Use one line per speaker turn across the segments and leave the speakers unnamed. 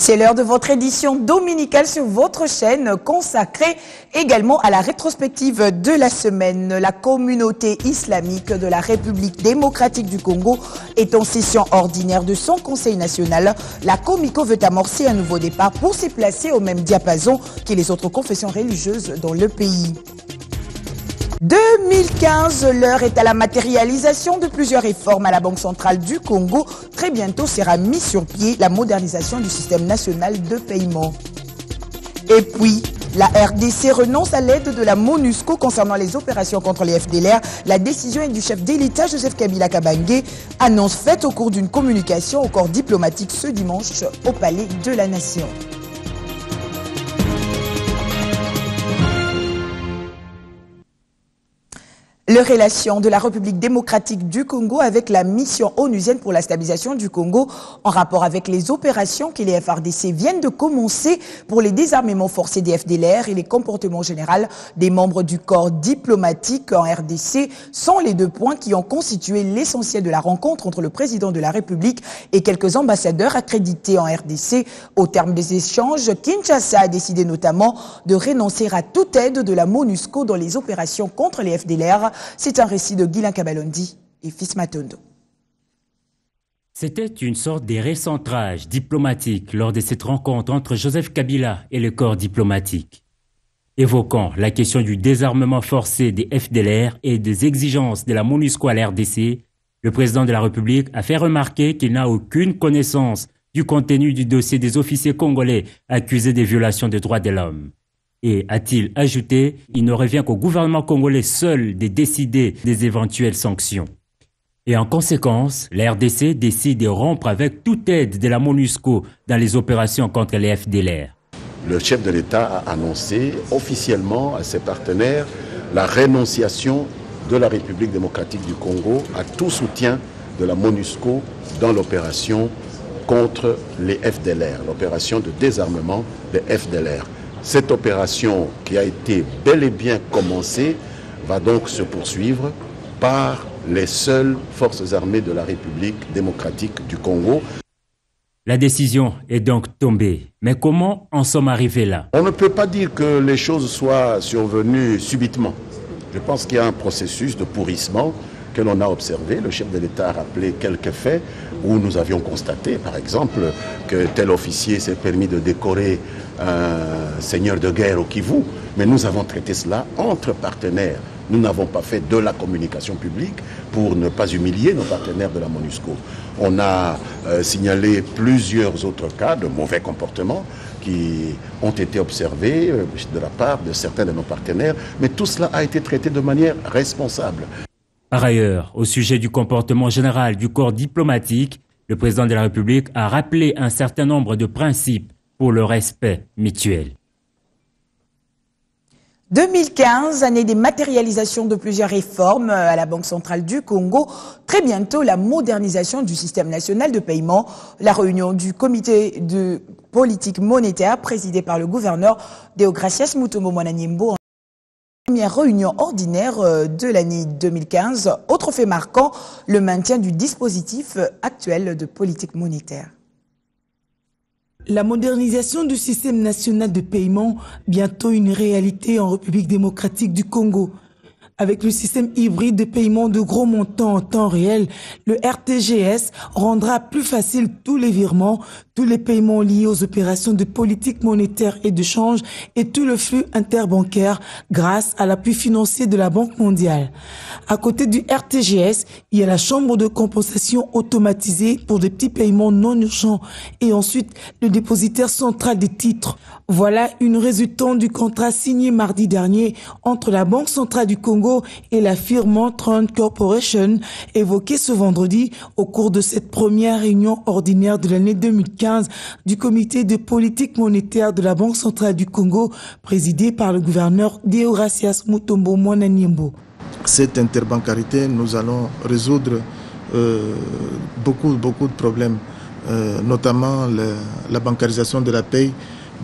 C'est l'heure de votre édition dominicale sur votre chaîne consacrée également à la rétrospective de la semaine. La communauté islamique de la République démocratique du Congo est en session ordinaire de son conseil national. La Comico veut amorcer un nouveau départ pour se placer au même diapason que les autres confessions religieuses dans le pays. 2015, l'heure est à la matérialisation de plusieurs réformes à la Banque centrale du Congo. Très bientôt sera mise sur pied la modernisation du système national de paiement. Et puis, la RDC renonce à l'aide de la MONUSCO concernant les opérations contre les FDLR. La décision est du chef de l'État, Joseph Kabila Kabange, annonce faite au cours d'une communication au corps diplomatique ce dimanche au Palais de la Nation. Les relations de la République démocratique du Congo avec la mission onusienne pour la stabilisation du Congo en rapport avec les opérations que les FARDC viennent de commencer pour les désarmements forcés des FDLR et les comportements généraux des membres du corps diplomatique en RDC sont les deux points qui ont constitué l'essentiel de la rencontre entre le président de la République et quelques ambassadeurs accrédités en RDC. Au terme des échanges, Kinshasa a décidé notamment de renoncer à toute aide de la MONUSCO dans les opérations contre les FDLR. C'est un récit de Guilain Kabalondi et Fils Matondo.
C'était une sorte de recentrage diplomatique lors de cette rencontre entre Joseph Kabila et le corps diplomatique. Évoquant la question du désarmement forcé des FDLR et des exigences de la MONUSCO à la RDC, le président de la République a fait remarquer qu'il n'a aucune connaissance du contenu du dossier des officiers congolais accusés des violations des droits de l'homme. Et, a-t-il ajouté, il ne revient qu'au gouvernement congolais seul de décider des éventuelles sanctions. Et en conséquence, la RDC décide de rompre avec toute aide de la MONUSCO dans les opérations contre les FDLR.
Le chef de l'État a annoncé officiellement à ses partenaires la rénonciation de la République démocratique du Congo à tout soutien de la MONUSCO dans l'opération contre les FDLR, l'opération de désarmement des FDLR. Cette opération qui a été bel et bien commencée va donc se poursuivre par les seules forces armées de la République démocratique du Congo.
La décision est donc tombée. Mais comment en sommes arrivés là?
On ne peut pas dire que les choses soient survenues subitement. Je pense qu'il y a un processus de pourrissement que l'on a observé. Le chef de l'État a rappelé quelques faits où nous avions constaté, par exemple, que tel officier s'est permis de décorer un seigneur de guerre au Kivu. Mais nous avons traité cela entre partenaires. Nous n'avons pas fait de la communication publique pour ne pas humilier nos partenaires de la MONUSCO. On a signalé plusieurs autres cas de mauvais comportements qui ont été observés de la part de certains de nos partenaires. Mais tout cela a été traité de manière responsable.
Par ailleurs, au sujet du comportement général du corps diplomatique, le président de la République a rappelé un certain nombre de principes pour le respect mutuel.
2015, année des matérialisations de plusieurs réformes à la Banque centrale du Congo. Très bientôt, la modernisation du système national de paiement. La réunion du comité de politique monétaire présidé par le gouverneur Deogracias Mutombo Mwananyimbo. Première réunion ordinaire de l'année 2015. Autre fait marquant, le maintien du dispositif actuel de politique monétaire.
La modernisation du système national de paiement, bientôt une réalité en République démocratique du Congo. Avec le système hybride de paiement de gros montants en temps réel, le RTGS rendra plus facile tous les virements, tous les paiements liés aux opérations de politique monétaire et de change et tout le flux interbancaire grâce à l'appui financier de la Banque mondiale. À côté du RTGS, il y a la chambre de compensation automatisée pour des petits paiements non urgents et ensuite le dépositaire central des titres. Voilà une résultante du contrat signé mardi dernier entre la Banque centrale du Congo et la firme Tron Corporation, évoqué ce vendredi au cours de cette première réunion ordinaire de l'année 2015 du comité de politique monétaire de la Banque centrale du Congo, présidé par le gouverneur Deogracias Mutombo Mwananyimbo.
Cette interbancarité, nous allons résoudre beaucoup de problèmes, notamment la bancarisation de la paie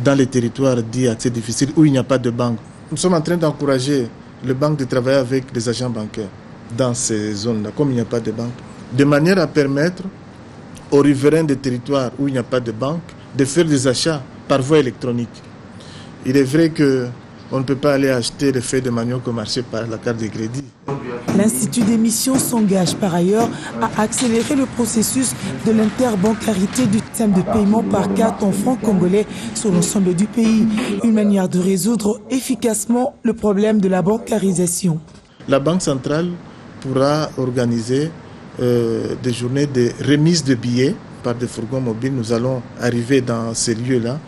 dans les territoires dits assez difficiles où il n'y a pas de banque. Nous sommes en train d'encourager les banques de travailler avec les agents bancaires dans ces zones-là, comme il n'y a pas de banque, de manière à permettre aux riverains des territoires où il n'y a pas de banque de faire des achats par voie électronique. Il est vrai qu'on ne peut pas aller acheter des feuilles de manioc au marché par la carte de crédit.
L'Institut d'émission s'engage par ailleurs à accélérer le processus de l'interbancarité du système de paiement par carte en francs congolais sur l'ensemble du pays, une manière de résoudre efficacement le problème de la bancarisation.
La Banque centrale pourra organiser des journées de remise de billets par des fourgons mobiles. Nous allons arriver dans ces lieux-là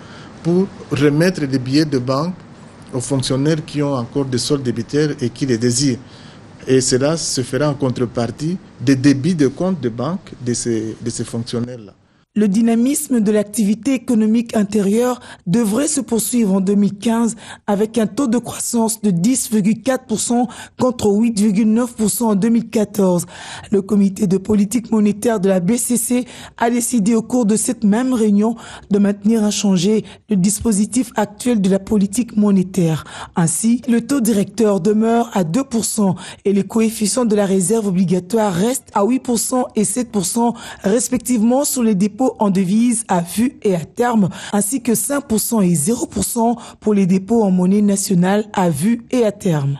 pour remettre des billets de banque aux fonctionnaires qui ont encore des soldes débitaires et qui les désirent. Et cela se fera en contrepartie des débits de compte de banque de ces fonctionnaires-là.
Le dynamisme de l'activité économique intérieure devrait se poursuivre en 2015 avec un taux de croissance de 10,4% contre 8,9% en 2014. Le comité de politique monétaire de la BCC a décidé au cours de cette même réunion de maintenir inchangé le dispositif actuel de la politique monétaire. Ainsi, le taux directeur demeure à 2% et les coefficients de la réserve obligatoire restent à 8% et 7% respectivement sur les dépôts en devises à vue et à terme, ainsi que 5% et 0% pour les dépôts en monnaie nationale à vue et à terme.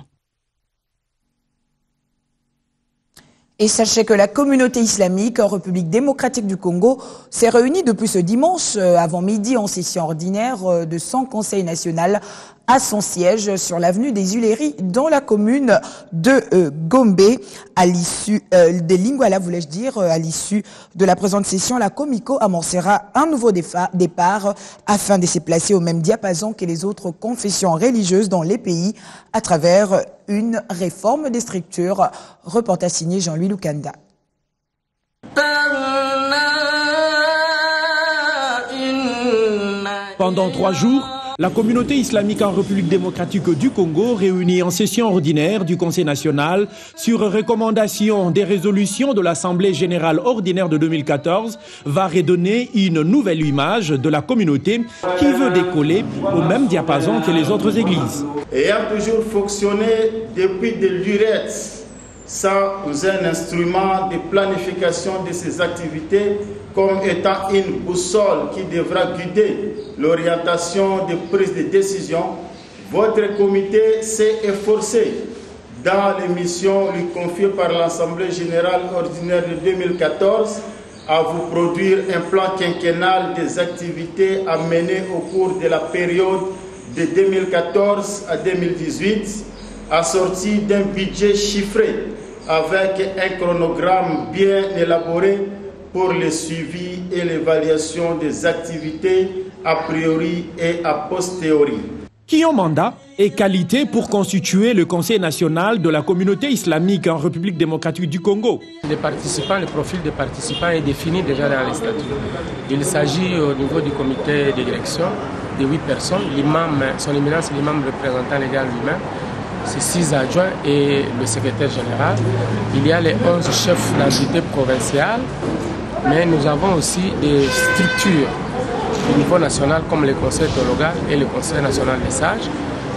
Et sachez que la communauté islamique en République démocratique du Congo s'est réunie depuis ce dimanche avant midi en session ordinaire de son conseil national à son siège sur l'avenue des Huileries dans la commune de Gombe. À l'issue des Lingouala, voulais-je dire, à l'issue de la présente session, la Comico amorcera un nouveau départ afin de se placer au même diapason que les autres confessions religieuses dans les pays à travers une réforme des structures. Reportage signé Jean-Louis Lukanda.
Pendant 3 jours, la communauté islamique en République démocratique du Congo, réunie en session ordinaire du Conseil national sur recommandation des résolutions de l'Assemblée générale ordinaire de 2014, va redonner une nouvelle image de la communauté qui veut décoller au même diapason que les autres églises.
Ayant toujours fonctionné depuis de l'URET, sans un instrument de planification de ces activités comme étant une boussole qui devra guider l'orientation des prises de décision, votre comité s'est efforcé dans les missions lui confiées par l'Assemblée générale ordinaire de 2014 à vous produire un plan quinquennal des activités à mener au cours de la période de 2014 à 2018, assorti d'un budget chiffré avec un chronogramme bien élaboré pour le suivi et l'évaluation des activités a priori et a posteriori.
Qui ont mandat et qualité pour constituer le Conseil national de la communauté islamique en République démocratique du Congo.
Les participants, le profil des participants est défini déjà dans les statuts. Il s'agit au niveau du comité de direction de 8 personnes. L'imam, son éminence, l'imam représentant légal lui-même, c'est 6 adjoints et le secrétaire général. Il y a les 11 chefs d'entité provinciales, mais nous avons aussi des structures au niveau national comme le conseil théologal et le conseil national des sages,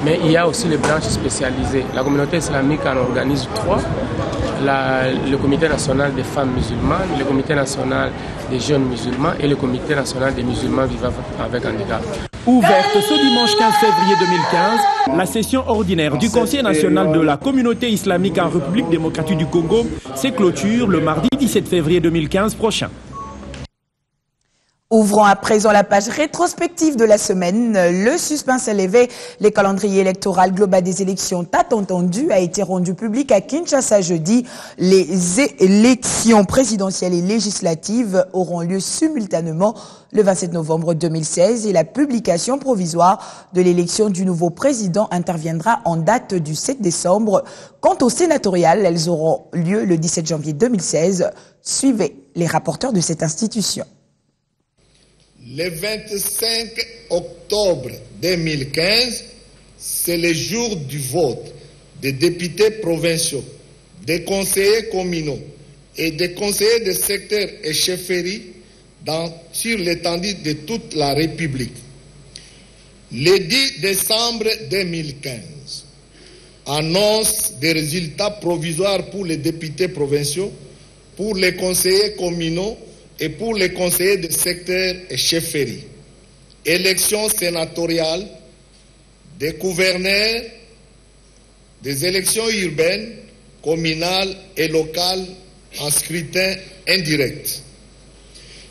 mais il y a aussi les branches spécialisées. La communauté islamique en organise 3, le comité national des femmes musulmanes, le comité national des jeunes musulmans et le comité national des musulmans vivant avec handicap.
Ouverte ce dimanche 15 février 2015, la session ordinaire du Conseil national de la communauté islamique en République démocratique du Congo se clôture le mardi 17 février 2015 prochain.
Ouvrons à présent la page rétrospective de la semaine. Le suspense est levé. Le calendrier électoral global des élections tant entendu a été rendu public à Kinshasa jeudi. Les élections présidentielles et législatives auront lieu simultanément le 27 novembre 2016 et la publication provisoire de l'élection du nouveau président interviendra en date du 7 décembre. Quant aux sénatoriales, elles auront lieu le 17 janvier 2016. Suivez les rapporteurs de cette institution.
Le 25 octobre 2015, c'est le jour du vote des députés provinciaux, des conseillers communaux et des conseillers de secteur et chefferie sur l'étendue de toute la République. Le 10 décembre 2015, annonce des résultats provisoires pour les députés provinciaux, pour les conseillers communaux et pour les conseillers de secteur et chefferie. élections sénatoriales, des gouverneurs, des élections urbaines, communales et locales en scrutin indirect.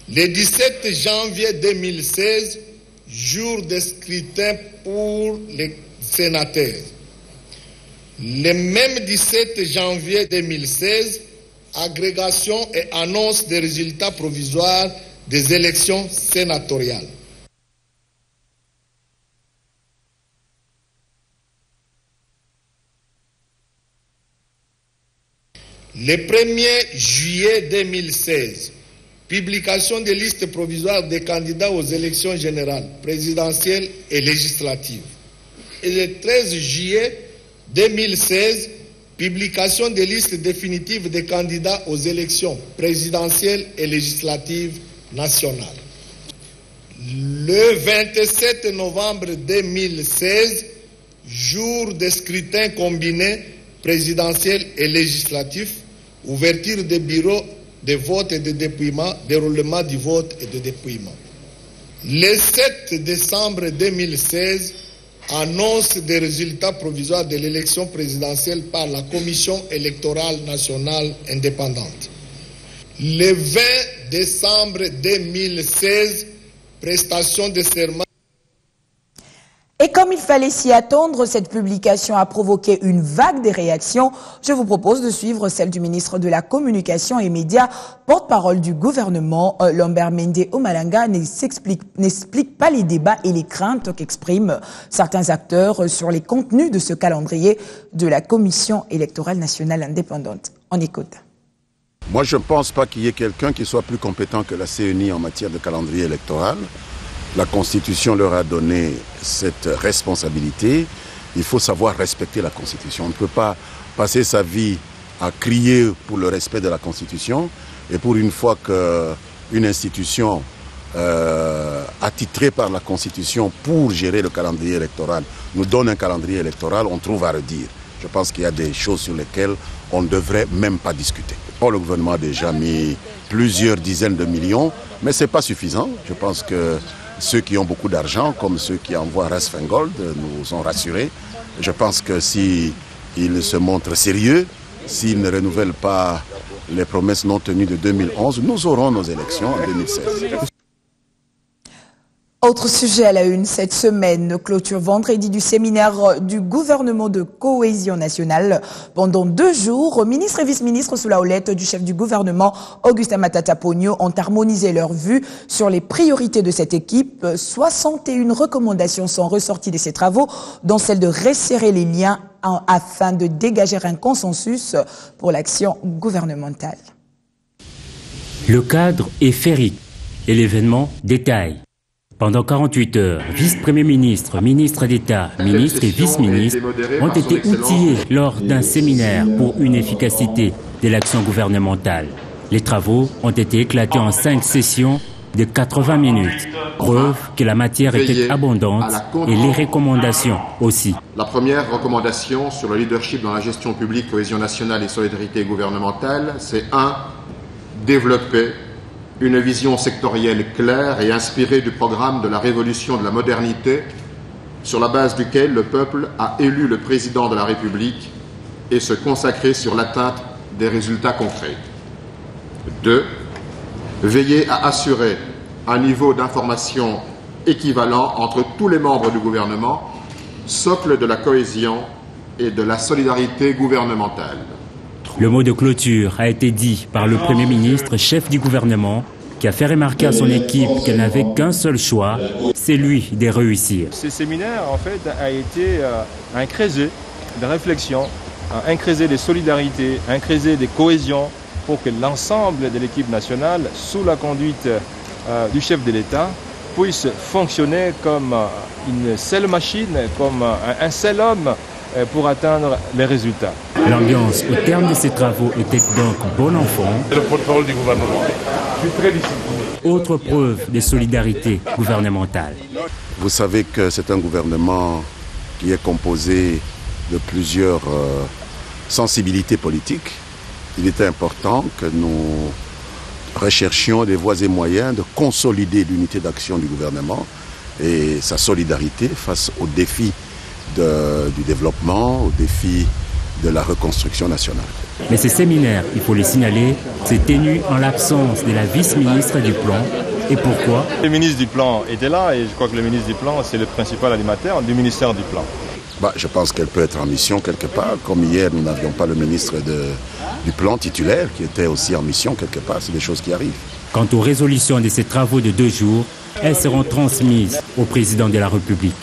Le 17 janvier 2016, jour de scrutin pour les sénateurs. Le même 17 janvier 2016, agrégation et annonce des résultats provisoires des élections sénatoriales. Le 1er juillet 2016, publication des listes provisoires des candidats aux élections générales, présidentielles et législatives. Et le 13 juillet 2016, publication des listes définitives des candidats aux élections présidentielles et législatives nationales. Le 27 novembre 2016, jour de scrutin combiné présidentiel et législatif, ouverture des bureaux de vote et de dépouillement, déroulement du vote et de dépouillement. Le 7 décembre 2016, annonce des résultats provisoires de l'élection présidentielle par la Commission électorale nationale indépendante. Le 20 décembre 2016, prestation de serment.
Et comme il fallait s'y attendre, cette publication a provoqué une vague de réactions. Je vous propose de suivre celle du ministre de la Communication et Médias, porte-parole du gouvernement, Lambert Mende Omalanga, n'explique pas les débats et les craintes qu'expriment certains acteurs sur les contenus de ce calendrier de la Commission électorale nationale indépendante. On écoute.
Moi, je ne pense pas qu'il y ait quelqu'un qui soit plus compétent que la CENI en matière de calendrier électoral. La Constitution leur a donné cette responsabilité. Il faut savoir respecter la Constitution. On ne peut pas passer sa vie à crier pour le respect de la Constitution et pour une fois qu'une institution attitrée par la Constitution pour gérer le calendrier électoral nous donne un calendrier électoral, on trouve à redire. Je pense qu'il y a des choses sur lesquelles on ne devrait même pas discuter. Bon, le gouvernement a déjà mis plusieurs dizaines de millions, mais ce n'est pas suffisant. Je pense que ceux qui ont beaucoup d'argent, comme ceux qui envoient Rasfengold, nous ont rassurés. Je pense que s'ils se montrent sérieux, s'ils ne renouvellent pas les promesses non tenues de 2011, nous aurons nos élections en 2016.
Autre sujet à la une cette semaine, clôture vendredi du séminaire du gouvernement de cohésion nationale. Pendant 2 jours, ministres et vice-ministres sous la houlette du chef du gouvernement, Augustin Matata Ponyo, ont harmonisé leurs vues sur les priorités de cette équipe. 61 recommandations sont ressorties de ces travaux, dont celle de resserrer les liens afin de dégager un consensus pour l'action gouvernementale.
Le cadre est féerique et l'événement détaille. Pendant 48 heures, vice-premier ministre, ministre d'État, ministres et vice-ministres ont été outillés lors d'un séminaire pour une efficacité de l'action gouvernementale. Les travaux ont été éclatés en 5 sessions de 80 minutes. Preuve que la matière était abondante et les recommandations aussi.
La première recommandation sur le leadership dans la gestion publique, cohésion nationale et solidarité gouvernementale, c'est 1. Développer une vision sectorielle claire et inspirée du programme de la révolution de la modernité sur la base duquel le peuple a élu le président de la République et se consacrer sur l'atteinte des résultats concrets. 2. Veiller à assurer un niveau d'information équivalent entre tous les membres du gouvernement, socle de la cohésion et de la solidarité gouvernementale.
Le mot de clôture a été dit par le Premier ministre, chef du gouvernement, qui a fait remarquer à son équipe qu'elle n'avait qu'un seul choix, c'est lui de réussir.
Ce séminaire, en fait, a été un creuset de réflexion, un creuset de solidarité, un creuset de cohésion pour que l'ensemble de l'équipe nationale, sous la conduite du chef de l'État, puisse fonctionner comme une seule machine, comme un seul homme pour atteindre les résultats.
L'ambiance au terme de ces travaux était donc bon enfant.
Le porte-parole du gouvernement. Je suis très discipliné.
Autre preuve de solidarité gouvernementale.
Vous savez que c'est un gouvernement qui est composé de plusieurs sensibilités politiques. Il était important que nous recherchions des voies et moyens de consolider l'unité d'action du gouvernement et sa solidarité face aux défis du développement, aux défis de la reconstruction nationale.
Mais ce séminaire, il faut le signaler, s'est tenu en l'absence de la vice-ministre du Plan. Et pourquoi?
Le ministre du Plan était là et je crois que le ministre du Plan, c'est le principal animateur du ministère du Plan.
Je pense qu'elle peut être en mission quelque part. Comme hier, nous n'avions pas le ministre du Plan titulaire qui était aussi en mission quelque part. C'est des choses qui arrivent.
Quant aux résolutions de ces travaux de 2 jours, elles seront transmises au président de la République.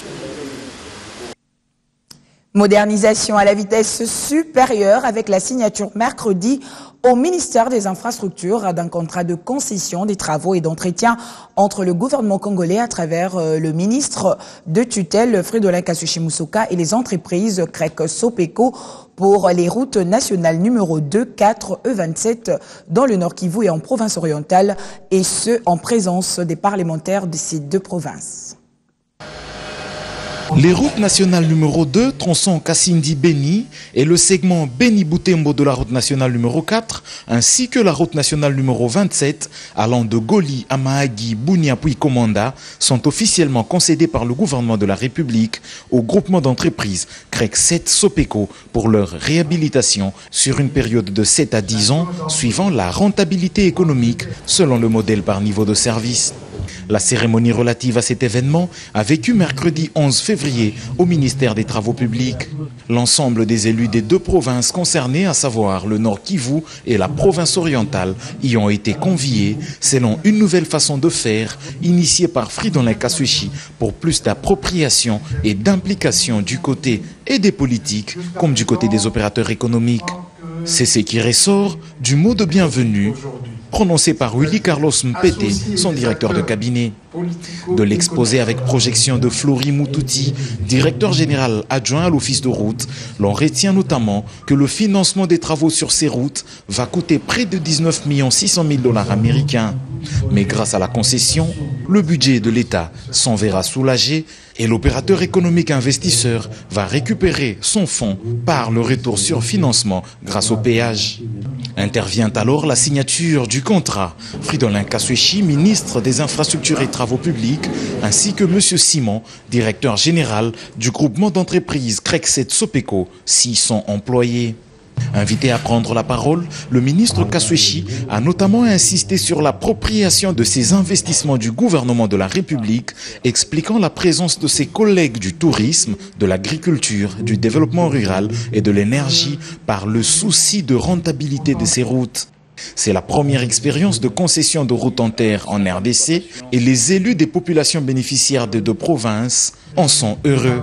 Modernisation à la vitesse supérieure avec la signature mercredi au ministère des Infrastructures d'un contrat de concession des travaux et d'entretien entre le gouvernement congolais à travers le ministre de tutelle Fridolin Kasushi Musoka et les entreprises CREC Sopeco pour les routes nationales numéro 2, 4 et 27 dans le Nord Kivu et en province orientale, et ce en présence des parlementaires de ces 2 provinces.
Les routes nationales numéro 2, tronçon Kassindi-Beni, et le segment Beni-Boutembo de la route nationale numéro 4, ainsi que la route nationale numéro 27, allant de Goli à Mahagi, Bunia puis Komanda, sont officiellement concédés par le gouvernement de la République au groupement d'entreprises CREC 7 Sopeco pour leur réhabilitation sur une période de 7 à 10 ans, suivant la rentabilité économique selon le modèle par niveau de service. La cérémonie relative à cet événement a vécu mercredi 11 février au ministère des Travaux publics. L'ensemble des élus des 2 provinces concernées, à savoir le Nord Kivu et la province orientale, y ont été conviés selon une nouvelle façon de faire initiée par Fridolin Kasushi pour plus d'appropriation et d'implication du côté et des politiques comme du côté des opérateurs économiques. C'est ce qui ressort du mot de bienvenue prononcé par Willy Carlos Mpete, son directeur de cabinet. De l'exposé avec projection de Flori Moutouti, directeur général adjoint à l'office de route, l'on retient notamment que le financement des travaux sur ces routes va coûter près de 19 600 000 $ américains. Mais grâce à la concession, le budget de l'État s'en verra soulagé et l'opérateur économique investisseur va récupérer son fonds par le retour sur financement grâce au péage. Intervient alors la signature du contrat. Fridolin Kasushi, ministre des Infrastructures et Travaux publics, ainsi que M. Simon, directeur général du groupement d'entreprises CREC 7 Sopeco, 600 employés. Invité à prendre la parole, le ministre Kasushi a notamment insisté sur l'appropriation de ces investissements du gouvernement de la République, expliquant la présence de ses collègues du tourisme, de l'agriculture, du développement rural et de l'énergie par le souci de rentabilité de ces routes. C'est la première expérience de concession de routes en terre en RDC et les élus des populations bénéficiaires des 2 provinces en sont heureux.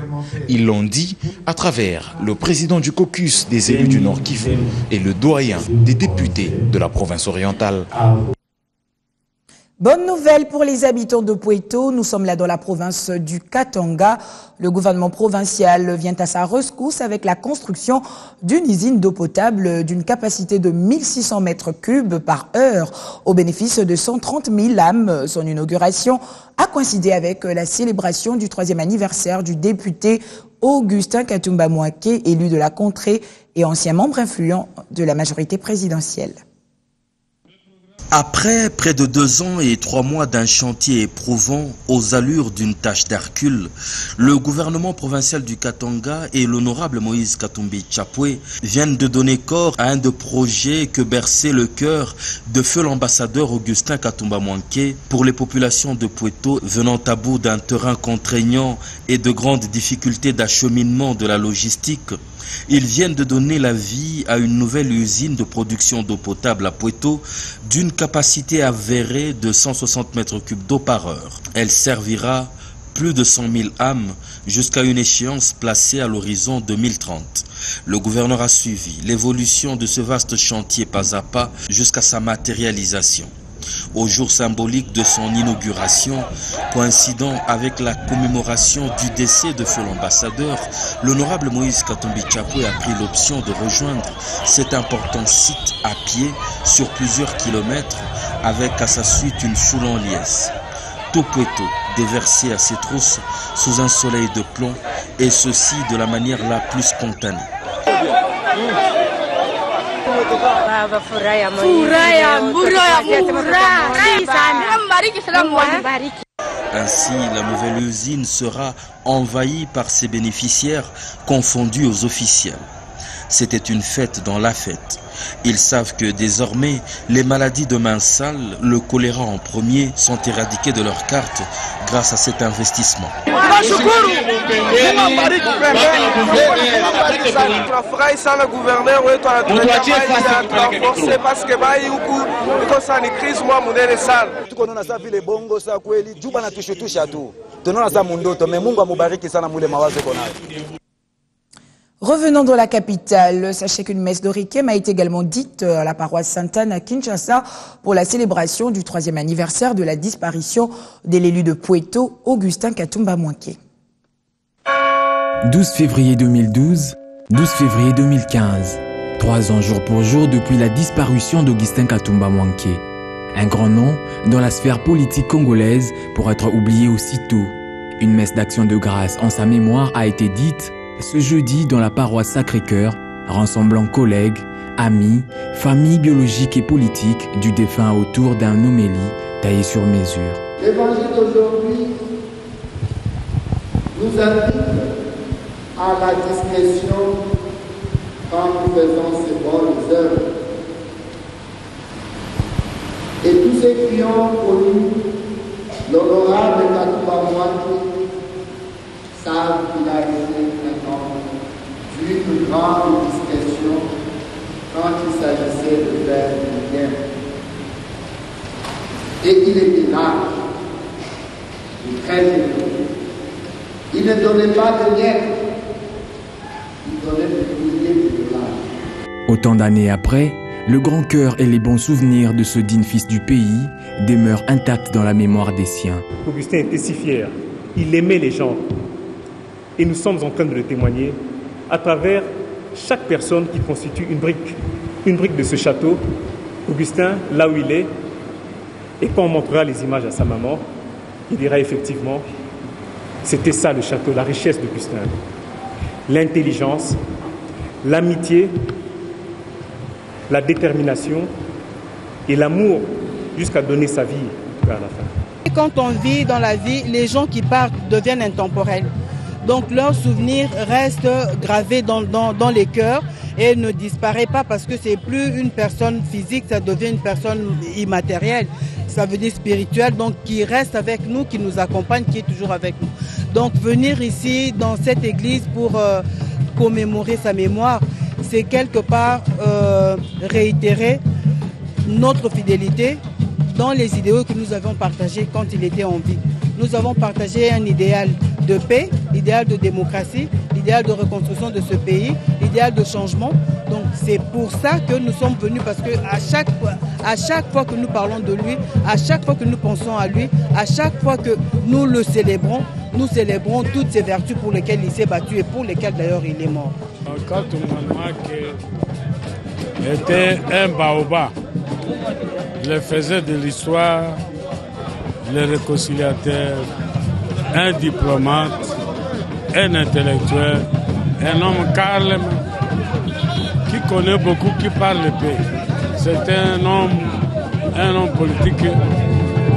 Ils l'ont dit à travers le président du caucus des élus du Nord Kivu et le doyen des députés de la province orientale.
Bonne nouvelle pour les habitants de Pweto. Nous sommes là dans la province du Katanga. Le gouvernement provincial vient à sa rescousse avec la construction d'une usine d'eau potable d'une capacité de 1600 mètres cubes par heure au bénéfice de 130 000 âmes. Son inauguration a coïncidé avec la célébration du 3e anniversaire du député Augustin Katumba Mouaké, élu de la contrée et ancien membre influent de la majorité présidentielle.
Après près de 2 ans et 3 mois d'un chantier éprouvant aux allures d'une tâche d'Hercule, le gouvernement provincial du Katanga et l'honorable Moïse Katumbi Tchapwe viennent de donner corps à un des projets que berçait le cœur de feu l'ambassadeur Augustin Katumba Mouaké pour les populations de Pweto venant à bout d'un terrain contraignant et de grandes difficultés d'acheminement de la logistique. Ils viennent de donner la vie à une nouvelle usine de production d'eau potable à Pweto d'une capacité avérée de 160 mètres cubes d'eau par heure. Elle servira plus de 100 000 âmes jusqu'à une échéance placée à l'horizon 2030. Le gouverneur a suivi l'évolution de ce vaste chantier pas à pas jusqu'à sa matérialisation. Au jour symbolique de son inauguration, coïncidant avec la commémoration du décès de feu l'ambassadeur, l'honorable Moïse Katumbi Tchapwe a pris l'option de rejoindre cet important site à pied sur plusieurs kilomètres avec à sa suite une foule en liesse. Tout Pweto déversé à ses trousses sous un soleil de plomb, et ceci de la manière la plus spontanée. Ainsi, la nouvelle usine sera envahie par ses bénéficiaires confondus aux officiels. C'était une fête dans la fête. Ils savent que désormais, les maladies de main sale, le choléra en premier, sont éradiquées de leur carte grâce à cet investissement.
Revenons dans la capitale, sachez qu'une messe de Requiem a été également dite à la paroisse Sainte-Anne à Kinshasa pour la célébration du 3e anniversaire de la disparition de l'élu de Pueto, Augustin Katumba Mwanké.
12 février 2012, 12 février 2015. 3 ans jour pour jour depuis la disparition d'Augustin Katumba Mwanké. Un grand nom dans la sphère politique congolaise pour être oublié aussitôt. Une messe d'action de grâce en sa mémoire a été dite ce jeudi dans la paroisse Sacré-Cœur, rassemblant collègues, amis, familles biologiques et politiques du défunt autour d'un homélie taillé sur mesure.
L'évangile d'aujourd'hui nous invite à la discrétion quand nous faisons ces bonnes œuvres. Et tous ceux qui ont connu l'honorable Katumba Mwanké savent qu'il a été un homme d'une grande discrétion quand il s'agissait de faire du bien. Et il était là, très généreux. Il ne donnait pas de miettes, il donnait des milliers de dollars.
Autant d'années après, le grand cœur et les bons souvenirs de ce digne fils du pays demeurent intacts dans la mémoire des siens.
Augustin était si fier, il aimait les gens. Et nous sommes en train de le témoigner à travers chaque personne qui constitue une brique de ce château. Augustin, là où il est, et quand on montrera les images à sa maman, il dira effectivement, c'était ça le château, la richesse d'Augustin. L'intelligence, l'amitié, la détermination et l'amour jusqu'à donner sa vie à la fin.
Quand on vit dans la vie, les gens qui partent deviennent intemporels. Donc leurs souvenirs restent gravés dans les cœurs et ne disparaissent pas parce que c'est plus une personne physique, ça devient une personne immatérielle. Ça veut dire spirituelle, donc qui reste avec nous, qui nous accompagne, qui est toujours avec nous. Donc venir ici dans cette église pour commémorer sa mémoire, c'est quelque part réitérer notre fidélité dans les idéaux que nous avons partagés quand il était en vie. Nous avons partagé un idéal de paix, l'idéal de démocratie, l'idéal de reconstruction de ce pays, l'idéal de changement. Donc c'est pour ça que nous sommes venus, parce que à chaque fois que nous parlons de lui, à chaque fois que nous pensons à lui, à chaque fois que nous le célébrons, nous célébrons toutes ces vertus pour lesquelles il s'est battu et pour lesquelles d'ailleurs il est mort.
Katumba Mwanké était un baobab. Il faisait de l'histoire, le réconciliateur, un diplomate, un intellectuel, un homme calme, qui connaît beaucoup, qui parle le pays. C'est un homme politique,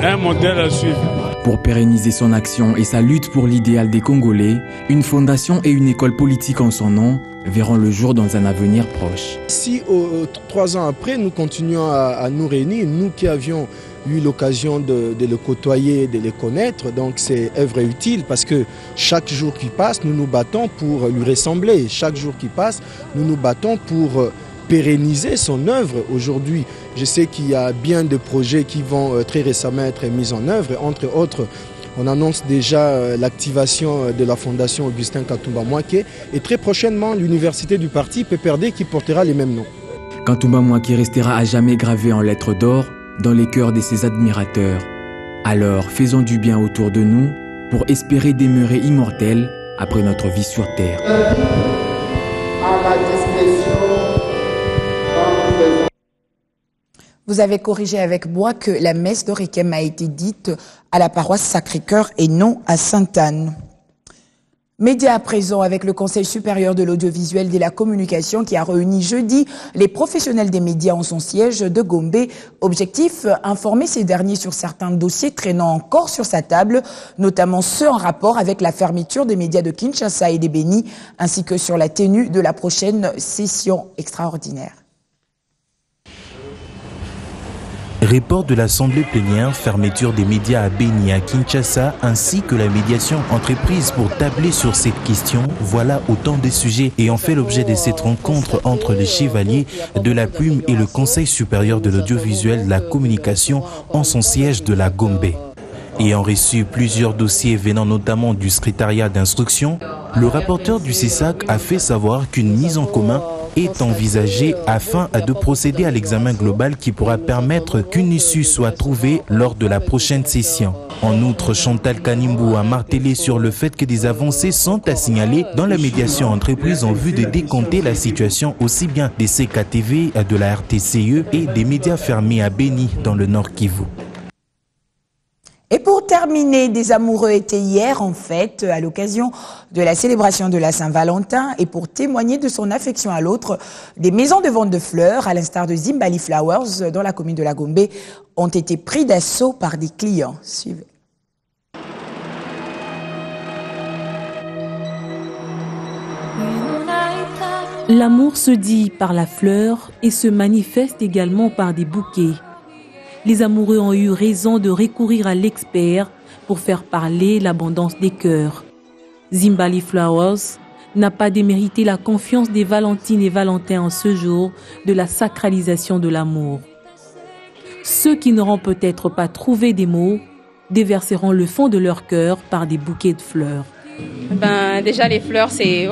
un modèle à suivre.
Pour pérenniser son action et sa lutte pour l'idéal des Congolais, une fondation et une école politique en son nom verront le jour dans un avenir proche.
Si 3 ans après, nous continuons à nous réunir, nous qui avions eu l'occasion de le côtoyer, de le connaître, donc c'est œuvre utile parce que chaque jour qui passe, nous nous battons pour lui ressembler. Chaque jour qui passe, nous nous battons pour pérenniser son œuvre. Aujourd'hui, je sais qu'il y a bien de projets qui vont très récemment être mis en œuvre. Entre autres, on annonce déjà l'activation de la fondation Augustin Katumba Mwanké et très prochainement l'université du parti PPRD qui portera les mêmes noms.
Katumba Mwanké restera à jamais gravé en lettres d'or dans les cœurs de ses admirateurs. Alors faisons du bien autour de nous pour espérer demeurer immortels après notre vie sur terre.
Vous avez corrigé avec moi que la messe de Requiem a été dite à la paroisse Sacré-Cœur et non à Sainte-Anne. Média à présent avec le Conseil supérieur de l'audiovisuel et de la communication qui a réuni jeudi les professionnels des médias en son siège de Gombe. Objectif, informer ces derniers sur certains dossiers traînant encore sur sa table, notamment ceux en rapport avec la fermeture des médias de Kinshasa et des Béni, ainsi que sur la tenue de la prochaine session extraordinaire.
Report de l'Assemblée plénière, fermeture des médias à Béni à Kinshasa, ainsi que la médiation entreprise pour tabler sur cette question, voilà autant de sujets ayant fait l'objet de cette rencontre entre les chevaliers de la plume et le Conseil supérieur de l'audiovisuel de la communication en son siège de la Gombe. Ayant reçu plusieurs dossiers venant notamment du secrétariat d'instruction, le rapporteur du CESAC a fait savoir qu'une mise en commun est envisagée afin de procéder à l'examen global qui pourra permettre qu'une issue soit trouvée lors de la prochaine session. En outre, Chantal Kanimbu a martelé sur le fait que des avancées sont à signaler dans la médiation entreprise en vue de décompter la situation aussi bien des CKTV, de la RTCE et des médias fermés à Béni dans le Nord Kivu.
Et pour terminer, des amoureux étaient hier en fête à l'occasion de la célébration de la Saint-Valentin et pour témoigner de son affection à l'autre, des maisons de vente de fleurs, à l'instar de Zimbali Flowers dans la commune de la Gombe, ont été pris d'assaut par des clients. Suivez.
L'amour se dit par la fleur et se manifeste également par des bouquets. Les amoureux ont eu raison de recourir à l'expert pour faire parler l'abondance des cœurs. Zimbali Flowers n'a pas démérité la confiance des Valentines et Valentins en ce jour de la sacralisation de l'amour. Ceux qui n'auront peut-être pas trouvé des mots déverseront le fond de leur cœur par des bouquets de fleurs.
Déjà les fleurs, c'est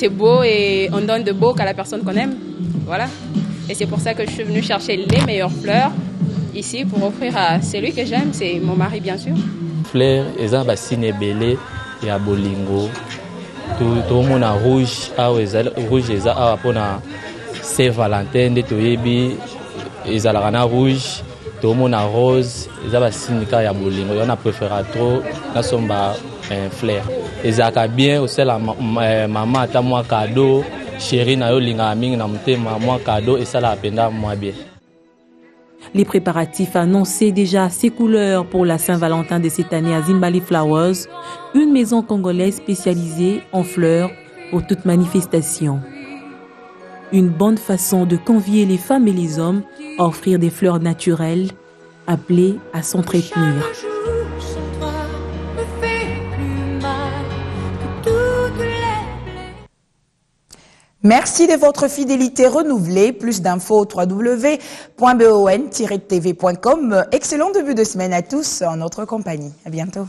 beau et on donne de beau qu'à la personne qu'on aime. Voilà. Et c'est pour ça que je suis venue chercher les meilleures fleurs ici pour offrir à celui que j'aime, c'est mon mari bien sûr.
Fleurs, elles ont bassiné belé et à bolingo. Tout le monde a rouge, rouge eza a pour na Saint-Valentin de toyebi, ils ont la rouge, tout le monde a rose, ils ont bassiné ya bolingo. On a préféré trop la somba fleurs. Ils ont bien aussi la maman ta moi cadeau. Chérie na yo linga mingi na mutema moi cadeau et ça la penda moi bien.
Les préparatifs annonçaient déjà ses couleurs pour la Saint-Valentin de cette année à Zimbali Flowers, une maison congolaise spécialisée en fleurs pour toute manifestation. Une bonne façon de convier les femmes et les hommes à offrir des fleurs naturelles, appelées à s'entretenir.
Merci de votre fidélité renouvelée. Plus d'infos www.bon-tv.com. Excellent début de semaine à tous en notre compagnie. À bientôt.